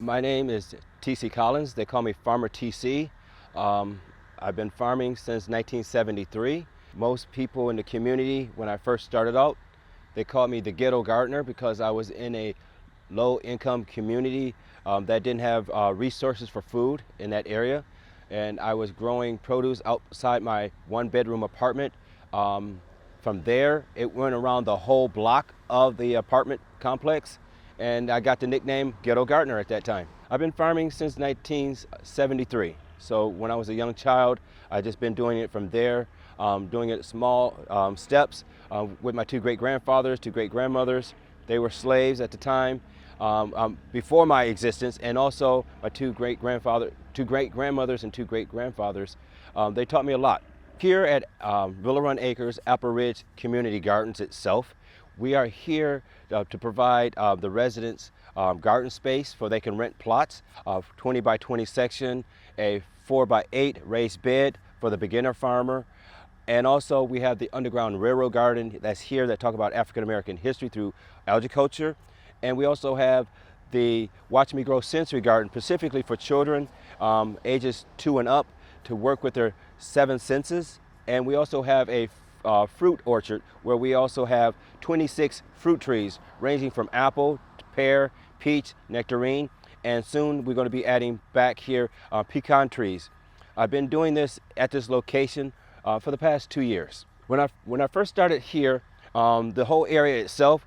My name is TC Collins. They call me Farmer TC. I've been farming since 1973. Most people in the community, when I first started out, they called me the ghetto gardener because I was in a low-income community that didn't have resources for food in that area. And I was growing produce outside my one-bedroom apartment. From there, it went around the whole block of the apartment complex, and I got the nickname Ghetto Gardener at that time. I've been farming since 1973. So when I was a young child, I just been doing it from there, doing it small steps with my two great-grandfathers, two great-grandmothers. They were slaves at the time before my existence, and also my two great-grandmothers and two great-grandfathers. They taught me a lot. Here at Willow Run Acres Apple Ridge Community Gardens itself, we are here to provide the residents garden space for they can rent plots of 20 by 20 section, a 4 by 8 raised bed for the beginner farmer. And also we have the underground railroad garden that's here that talk about African American history through agriculture. And we also have the Watch Me Grow sensory garden specifically for children ages 2 and up to work with their 7 senses. And we also have a fruit orchard where we also have 26 fruit trees ranging from apple, pear, peach, nectarine, and soon we're going to be adding back here pecan trees. I've been doing this at this location for the past 2 years. When I first started here, the whole area itself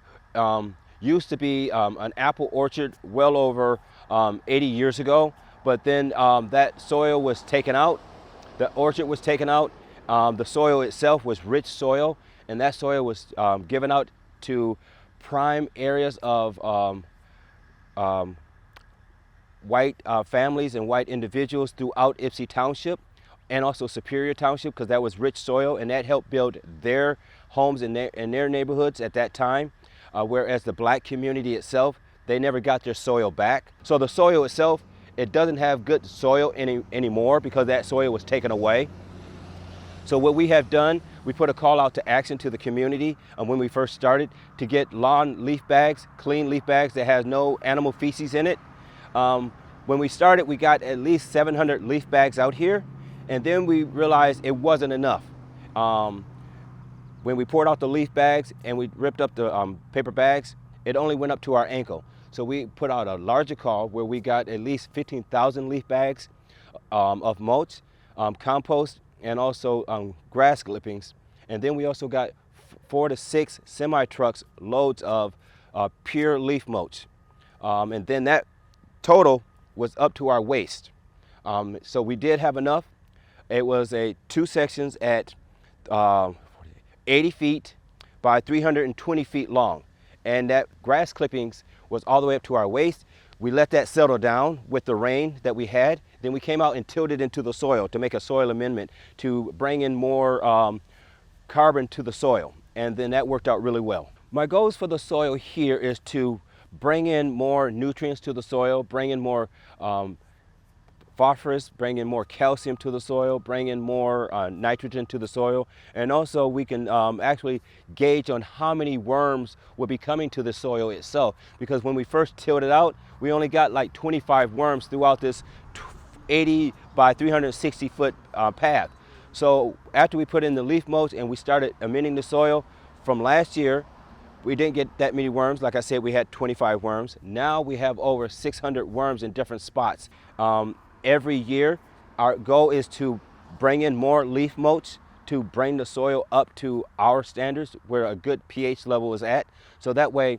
used to be an apple orchard well over 80 years ago, but then that soil was taken out. The orchard was taken out. The soil itself was rich soil, and that soil was given out to prime areas of white families and white individuals throughout Ypsi Township and also Superior Township, because that was rich soil, and that helped build their homes in their neighborhoods at that time. Whereas the black community itself, they never got their soil back. So the soil itself, it doesn't have good soil anymore because that soil was taken away. So what we have done, we put a call out to action to the community when we first started to get lawn leaf bags, clean leaf bags that has no animal feces in it. When we started, we got at least 700 leaf bags out here, and then we realized it wasn't enough. When we poured out the leaf bags and we ripped up the paper bags, it only went up to our ankle. So we put out a larger call where we got at least 15,000 leaf bags of mulch, compost, and also grass clippings. And then we also got 4 to 6 semi-trucks loads of pure leaf mulch. And then that total was up to our waist. So we did have enough. It was 2 sections at 80 feet by 320 feet long. And that grass clippings was all the way up to our waist. We let that settle down with the rain that we had. Then we came out and tilled it into the soil to make a soil amendment to bring in more carbon to the soil. And then that worked out really well. My goals for the soil here is to bring in more nutrients to the soil, bring in more phosphorus, bring in more calcium to the soil, bring in more nitrogen to the soil, and also we can actually gauge on how many worms will be coming to the soil itself, because when we first tilled it out, we only got like 25 worms throughout this 80 by 360 foot path. So after we put in the leaf mulch and we started amending the soil from last year, we didn't get that many worms. Like I said, we had 25 worms. Now we have over 600 worms in different spots. Every year, our goal is to bring in more leaf mulch to bring the soil up to our standards where a good pH level is at. So that way,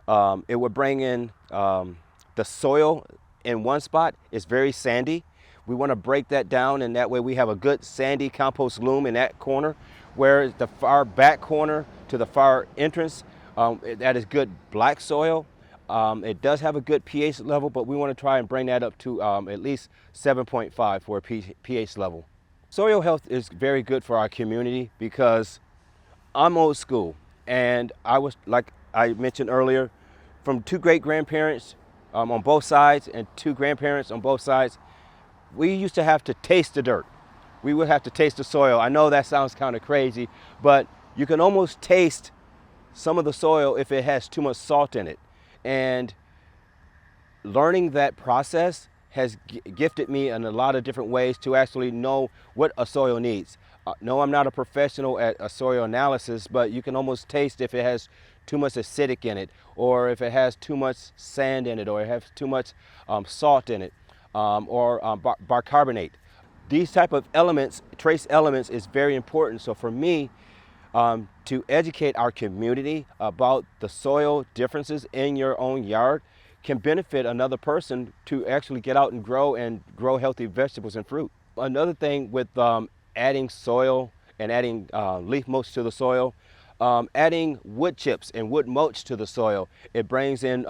it would bring in the soil in one spot is very sandy. We want to break that down, and that way we have a good sandy compost loam in that corner, whereas the far back corner to the far entrance, that is good black soil. It does have a good pH level, but we want to try and bring that up to at least 7.5 for a pH level. Soil health is very good for our community because I'm old school, and I was, like I mentioned earlier, from 2 great-grandparents on both sides and 2 grandparents on both sides. We used to have to taste the dirt. We would have to taste the soil. I know that sounds kind of crazy, but you can almost taste some of the soil if it has too much salt in it. And Learning that process has gifted me in a lot of different ways to actually know what a soil needs. No, I'm not a professional at a soil analysis, but you can almost taste if it has too much acidic in it, or if it has too much sand in it, or it has too much salt in it, or bicarbonate. These type of elements, trace elements, is very important. So for me, to educate our community about the soil differences in your own yard can benefit another person to actually get out and grow healthy vegetables and fruit. Another thing with adding soil and adding leaf mulch to the soil, adding wood chips and wood mulch to the soil, it brings in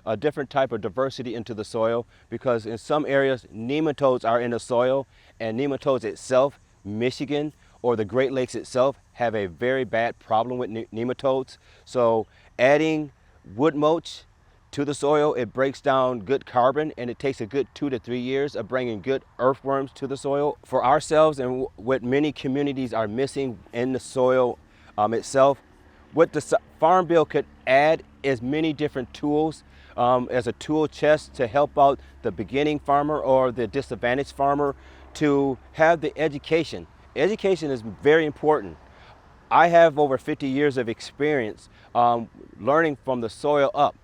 a different type of diversity into the soil, because in some areas nematodes are in the soil, and nematodes itself, Michigan or the Great Lakes itself, have a very bad problem with nematodes. So adding wood mulch to the soil, it breaks down good carbon, and it takes a good 2 to 3 years of bringing good earthworms to the soil. For ourselves, and what many communities are missing in the soil itself, what the Farm Bill could add is many different tools as a tool chest to help out the beginning farmer or the disadvantaged farmer to have the education. Education is very important. I have over 50 years of experience learning from the soil up.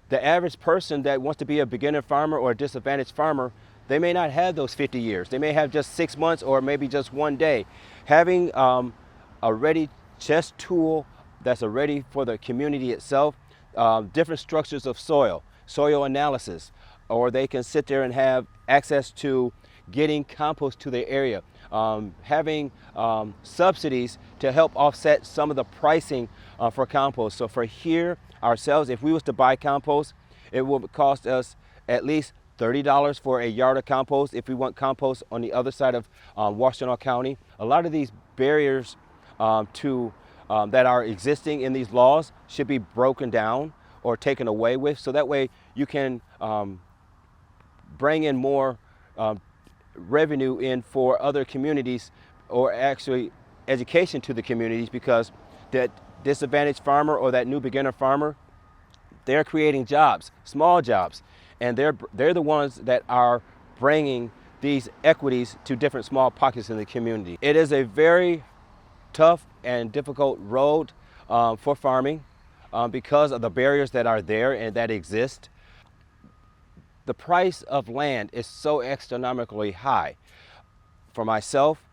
The average person that wants to be a beginner farmer or a disadvantaged farmer, they may not have those 50 years. They may have just 6 months or maybe just 1 day. Having a ready chest tool that's ready for the community itself, different structures of soil analysis, or they can sit there and have access to getting compost to their area, having subsidies to help offset some of the pricing for compost. So for here ourselves, if we was to buy compost, it would cost us at least $30 for a yard of compost if we want compost on the other side of Washtenaw County. A lot of these barriers that are existing in these laws should be broken down or taken away with, so that way you can bring in more revenue in for other communities, or actually education to the communities, because that disadvantaged farmer or that new beginner farmer, they're creating jobs, small jobs, and they're the ones that are bringing these equities to different small pockets in the community. It is a very tough and difficult road for farming because of the barriers that are there and that exist. The price of land is so astronomically high. For myself,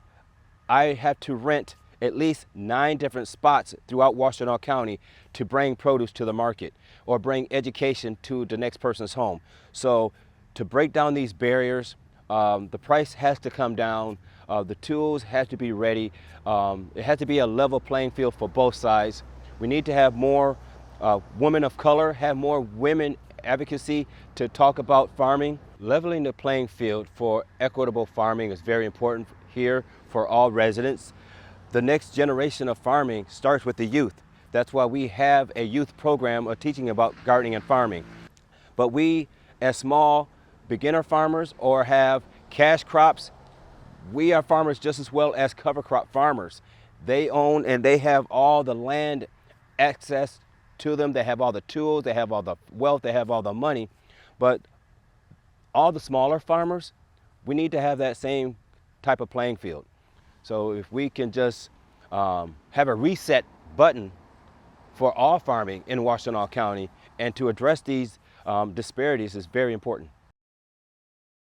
I have to rent at least 9 different spots throughout Washtenaw County to bring produce to the market or bring education to the next person's home. So to break down these barriers, the price has to come down. The tools have to be ready. It has to be a level playing field for both sides. We need to have more women of color, have more women advocacy to talk about farming. Leveling the playing field for equitable farming is very important here for all residents. The next generation of farming starts with the youth. That's why we have a youth program of teaching about gardening and farming. But we, as small beginner farmers or have cash crops, we are farmers just as well as cover crop farmers. They own and they have all the land access to them. They have all the tools, they have all the wealth, they have all the money. But all the smaller farmers, we need to have that same type of playing field. So if we can just have a reset button for all farming in Washtenaw County and to address these disparities is very important.